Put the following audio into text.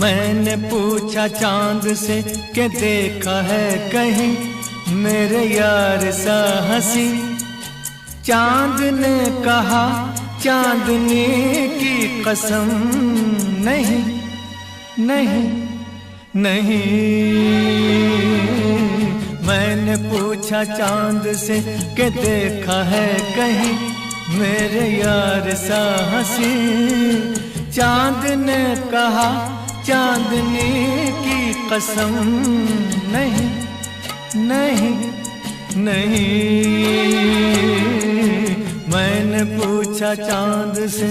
मैंने पूछा चांद से कि देखा है कहीं मेरे यार सा हंसी। चांद ने कहा चांदनी की कसम, नहीं नहीं नहीं। मैंने पूछा चांद से कि देखा है कहीं मेरे यार सा हंसी। चांद ने कहा चांदनी की कसम, नहीं नहीं नहीं। मैंने पूछा चांद से।